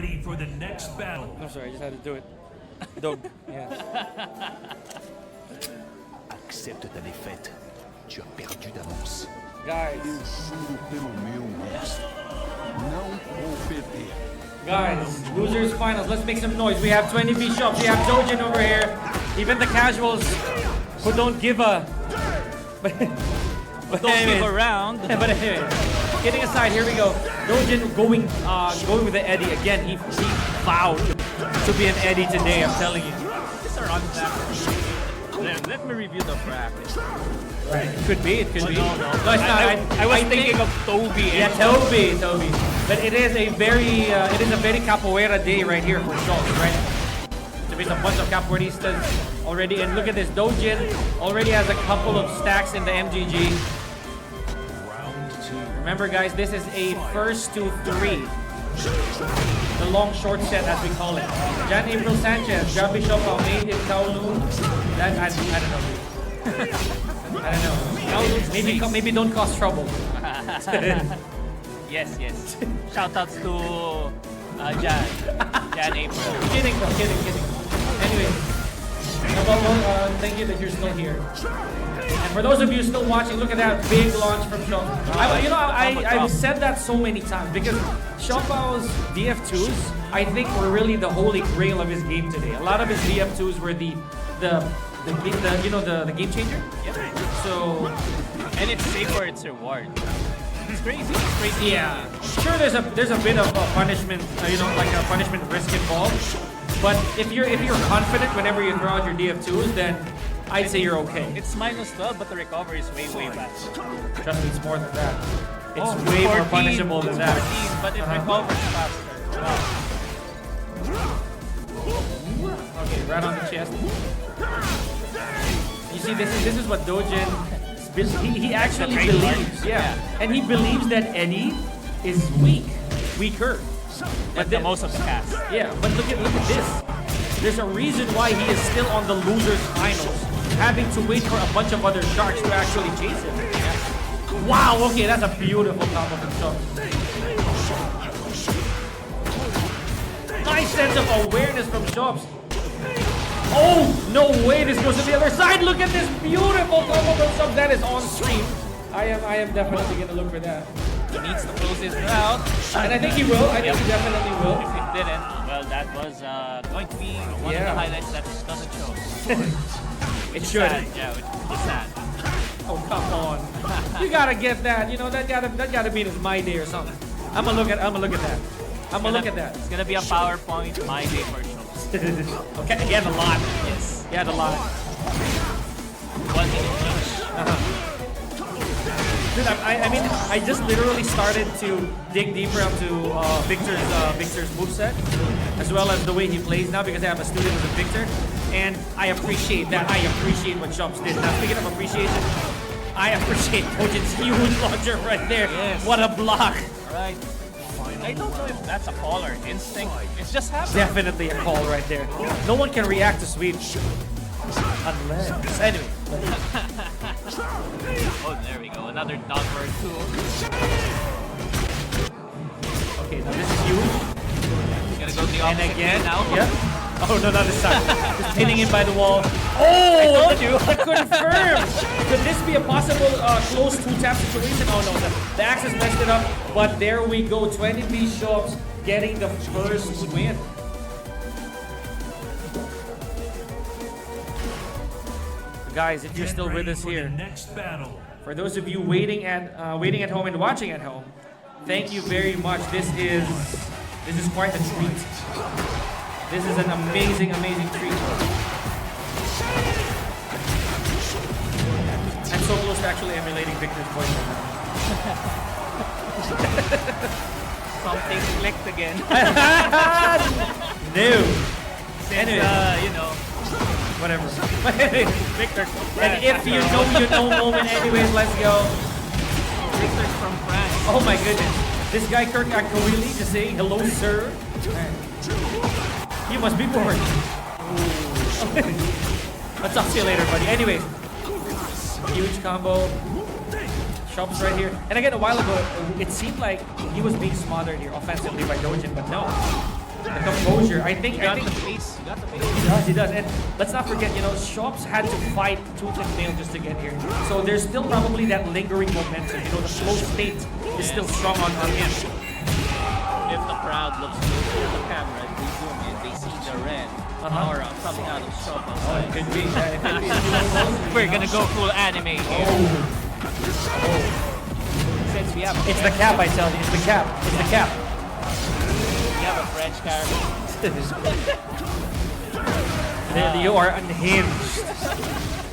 ready for the next battle. I'm sorry, I just had to do it. Dog. Yeah. Accepte ta défaite. Tu as perdu d'avance. Guys. Juro pelo meu mestre. Não vou perder. Guys, losers finals. Let's make some noise. We have 20B shops. We have Doujin over here. Even the casuals who don't give a. Don't give around. But anyway, kidding aside, here we go. Doujin going with the Eddie again. He vowed to be an Eddie today. I'm telling you. Just a run back. Let me review the bracket. Right. It could be. It could be. No, it's not. I was thinking of Toby. Yeah, Toby. But it is a very capoeira day right here for Siops, right? There's a bunch of capoeiristas already, and look at this. Doujin already has a couple of stacks in the MGG. Remember, guys, this is a first to three. The long short set, as we call it. Jan April Sanchez, John Bishop, made in Kowloon. That I don't know. I don't know. Maybe don't cause trouble. Yes. Shout outs to Jan April. Kidding. Anyway, thank you that you're still here. And for those of you still watching, look at that big launch from Siops. I've said that so many times because Siopao's DF2s, I think, were really the holy grail of his game today. A lot of his DF2s were the game changer. Yep. So, and it's safe for its reward. It's crazy. Yeah. Sure, there's a bit of a punishment, like a punishment risk involved. But if you're confident whenever you throw out your DF2s, then I'd say you're okay. It's -12, but the recovery is way back. Trust me, it's more than that. It's way more punishable than that. 14, but it recovers faster. Wow. Okay, right on the chest. You see, this is what Doujin. He actually believes, and he believes that Eddie is weaker. But the most of the cast. Yeah, but look at this. There's a reason why he is still on the losers finals, having to wait for a bunch of other sharks to actually chase him. Wow, okay, that's a beautiful combo from Siops. Nice sense of awareness from Siops. Oh, no way, this goes to the other side. Look at this beautiful combo from Siops. That is on stream. I am definitely gonna look for that. He needs to close his route. And I think he will. I think he definitely will. If he didn't, well, that was going to be one of the highlights that doesn't show. It should. Sad, yeah, it's sad. Oh, come on. You gotta get that. That gotta be my day or something. I'm gonna look at that. I'm gonna look at that. It's gonna be a PowerPoint my day for Siops. Okay, he had a lot. Yes. He had a lot. 1 minute each. Dude, I mean, I just literally started to dig deeper into Victor's moveset, as well as the way he plays now, because I have a student with Victor, and I appreciate that. I appreciate what Siops did. Now, speaking of appreciation, I appreciate Doujin's huge launcher right there. Yes. What a block! Right. I don't know if that's a call or instinct. It's just happening. Definitely a call right there. No one can react to sweep. Unless. Anyway. Oh, there we go. Another dog bird too. Okay, now this is huge. Gonna go the opposite again. now. Yeah. Oh, no, not this time. Just pinning him by the wall. Oh, I told you. Confirmed. Could this be a possible close two-tap situation? Oh, no. The Axis messed it up. But there we go. 20B Siops getting the first win. Guys, if you're still with us here, for those of you waiting at home and watching at home, thank you very much. This is quite a treat. This is an amazing treat. I'm so close to actually emulating Victor's voice right now. Something clicked again. No. Anyway, whatever. Victor's from France. And if you know moment anyways, let's go. Victor's from France. Oh my goodness. This guy Kirk Akawili just saying hello, sir. You must be bored. I'll talk to you later, buddy. Anyways, huge combo. Siops right here. And again, a while ago, it seemed like he was being smothered here offensively by Doujin, but no. The composure. I think. You got the pace. You got the pace. He does. And let's not forget, you know, Siops had to fight tooth and nail just to get here. So there's still probably that lingering momentum. You know, the flow state is still strong on him. If the crowd looks closer at the camera, if they zoom in, they see the red aura coming out of Siops outside. It could be. It could be. We're gonna go full anime here. Since we have a It's the cap, I tell you. It's the cap. It's the cap. we have a French character. You are unhinged.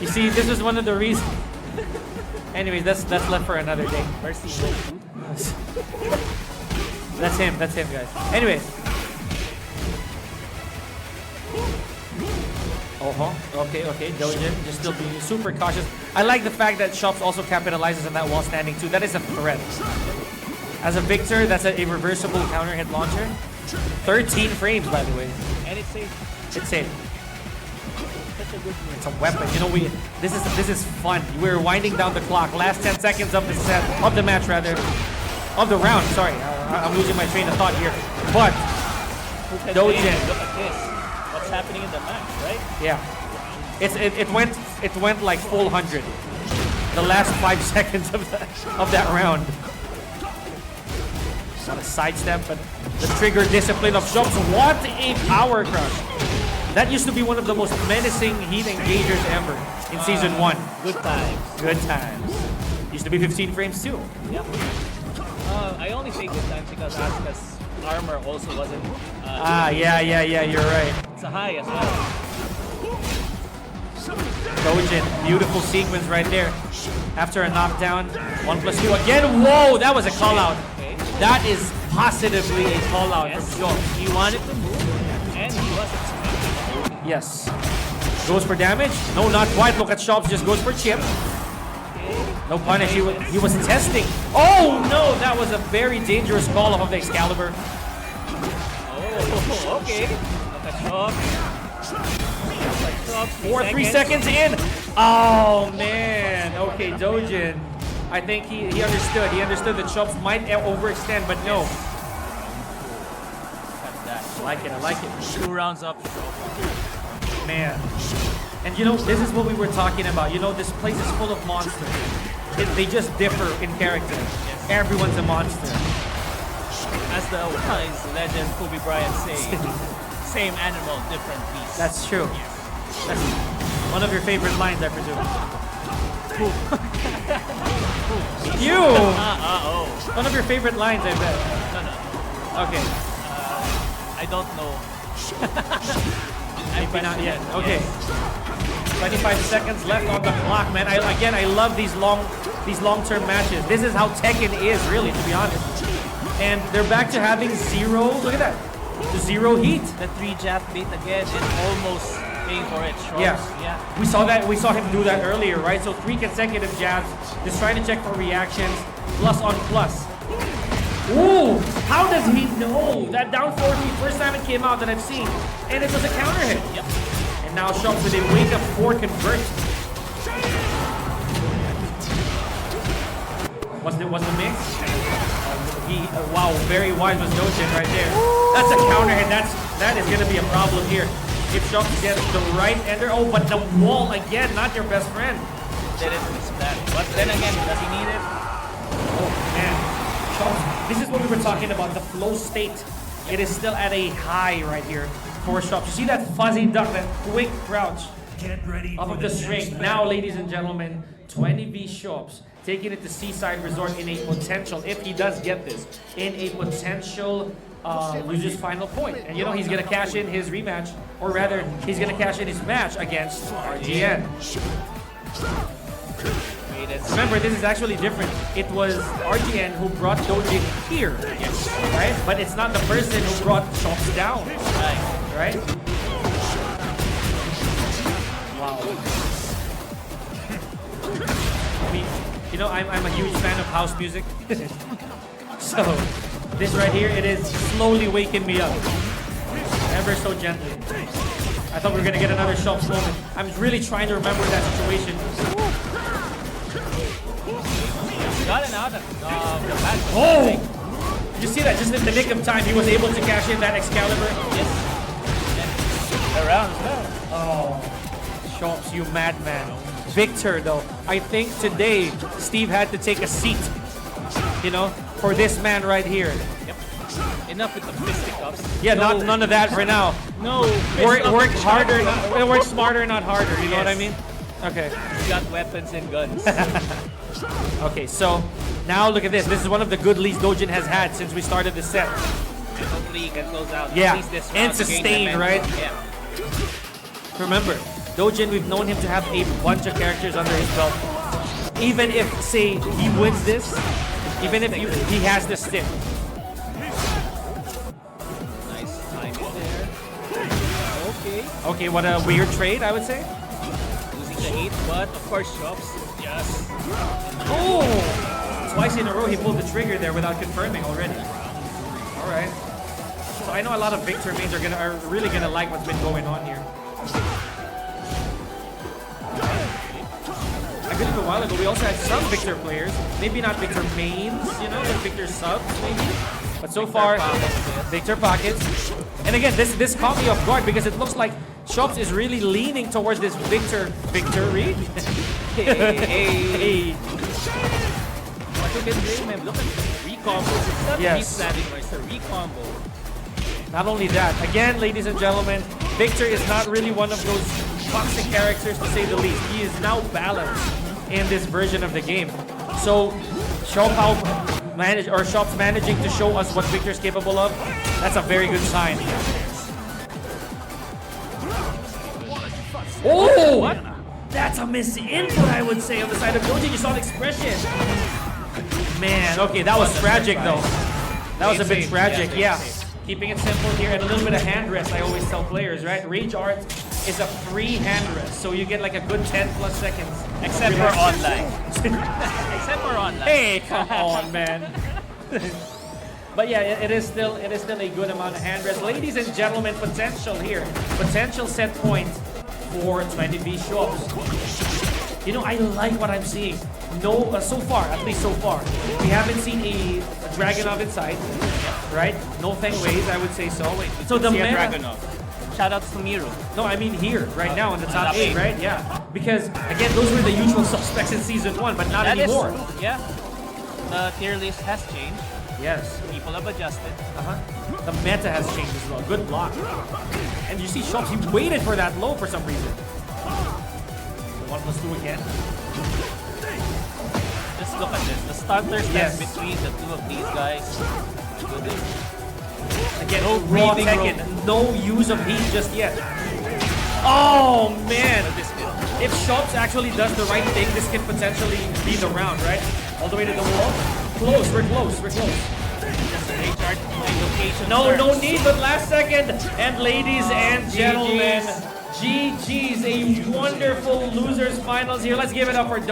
You see, this is one of the reasons. Anyways, that's left for another day. Mercy. That's him, guys. Anyways. Okay. Doujin just still being super cautious. I like the fact that Siops also capitalizes on that while standing too. That is a threat. As a Victor, that's a reversible counter hit launcher. 13 frames, by the way. And it's safe. It's safe. Such a good move. It's a weapon. You know, this is fun. We're winding down the clock. Last 10 seconds of the match rather. Of the round, sorry. I'm losing my train of thought here. But Doujin. Look at this. What's happening in the match, right? Yeah. It went like full 100. The last 5 seconds of that round. Not a sidestep, but the trigger discipline of Siops. What a power crush. That used to be one of the most menacing heat engagers ever in Season 1. Good times. Good times. Used to be 15 frames too. Yeah. I only say good times because Asuka's armor also wasn't. Yeah, you're right. It's a high as well. Doujin, beautiful sequence right there. After a knockdown, 1+2 again. Whoa, that was a call out. Okay. That is positively a call out Yes. from Siops. He wanted to move, and he was expecting. Yes. Goes for damage? No, not quite. Look at Siops, just goes for chip. No punish. He was testing. Oh no, that was a very dangerous call off of the Excalibur. Oh, okay. Look at Siops. 3 seconds in. Oh man. Okay, Doujin. I think he understood. He understood that Siops might overextend, but no. I like it. 2 rounds up. Man. And you know, this is what we were talking about. You know, this place is full of monsters. They just differ in character. Yes. Everyone's a monster. As the wise legend Kobe Bryant say, same animal, different beast. That's true. Yes. That's one of your favorite lines, I presume. You! Oh. One of your favorite lines, I bet. No. Okay. I don't know. Maybe not yet. Okay. 25 seconds left on the clock, man. I love these long-term matches. This is how Tekken is, really, to be honest. And they're back to having zero. Look at that. The zero heat. The 3-jab beat again is almost paying for it. Yeah. Yeah. We saw that. We saw him do that earlier, right? So 3 consecutive jabs, just trying to check for reactions, plus on plus. Ooh! How does he know? That down 4 first time it came out that I've seen, and it was a counter hit. Yep. And now Siops with a wake up 4 convert. Was the mix? Wow, very wise was Doujin right there. That's a counter hit. That is gonna be a problem here. If Siops gets the right ender, oh, but the wall again, not your best friend. Didn't miss that. But then again, does he need it? Oh man, Siops, this is what we were talking about. The flow state. It is still at a high right here for Siops. You see that fuzzy duck, that quick crouch off of the string. Now, ladies and gentlemen, 20v Siops taking it to Seaside Resort in a potential, if he does get this, in a potential loser's final point. And you know he's gonna cash in his rematch, or rather, he's gonna cash in his match against RGN. Remember, this is actually different. It was RGN who brought Doujin here, right? But it's not the person who brought Siops down, right? Wow. I mean, you know, I'm a huge fan of house music. So, this right here, it is slowly waking me up. Ever so gently. I thought we were going to get another Siops moment. I'm really trying to remember that situation. Gotten out of the match. Oh! you see that? Just in the nick of time, he was able to cash in that Excalibur. Yes. Around as well. Oh, Siops, you madman. Victor, though, I think today Steve had to take a seat, you know, for this man right here. Yep. Enough with the fisticuffs. Yeah, No. none of that for now. No. Work harder, work smarter, not harder. You know what I Yes. mean? Okay. We got weapons and guns. Okay, so now look at this. This is one of the good leads Doujin has had since we started the set. And hopefully he can close out Yeah, at least this and round to gain sustain, momentum. right? Yeah. Remember, Doujin, we've known him to have a bunch of characters under his belt. Even if, say, he wins this, even if he has the stick. Nice timing there. Okay. Okay, what a weird trade, I would say. Losing the 8, but of course Siops. Yes. Oh! Twice in a row he pulled the trigger there without confirming already. Alright. So I know a lot of Victor mains are really gonna like what's been going on here. I believe a while ago we also had some Victor players. Maybe not Victor mains, you know, but Victor subs maybe. But so far, Victor pockets. And again, this caught me off guard because it looks like Siops is really leaning towards this Victor read. Hey. What you can blame him? Look at the recombos. It's not Yes. re-slapping, but it's a recombo. Not only that, again, ladies and gentlemen, Victor is not really one of those toxic characters to say the least. He is now balanced in this version of the game. So, Siops managing to show us what Victor's capable of, that's a very good sign. Oh! What? That's a misinput, I would say, on the side of Doujin. You saw the expression. Man, okay, that was tragic, though. That was a bit Safe. tragic, Yeah, yeah. Keeping it simple here and a little bit of hand rest, I always tell players, right? Rage Art is a free hand rest, so you get like a good 10 plus seconds. Except for online. Except for online. Hey, come on, man. But yeah, it is still a good amount of hand rest. Ladies and gentlemen, potential here. Potential set point for 20V Siops. You know, I like what I'm seeing. No, so far, at least so far, we haven't seen a Dragunov inside, right? No Feng Weis, I would say so. Wait, So the see a meta, Dragunov. Shoutouts to Miru. no, I mean here, right now in the top top 8, eight. right? Yeah, because again, those were the usual suspects in season 1, but not That is anymore. true. Yeah. The tier list has changed. Yes. People have adjusted. The meta has changed as well. Good block. And you see Siops, he waited for that low for some reason. 1+2 again. Just look at this. The starter stance Yes. between the two of these guys. Goodness. Again, No raw breathing Tekken. No use of heat just yet. Oh, man. This bit. If Siops actually does the right thing, this can potentially be the round, right? All the way to the wall. Close, we're close, we're close. Just a recharge point location. No first. need, but last second. And ladies and gentlemen, GG's, a wonderful losers finals here. Let's give it up for Doujin.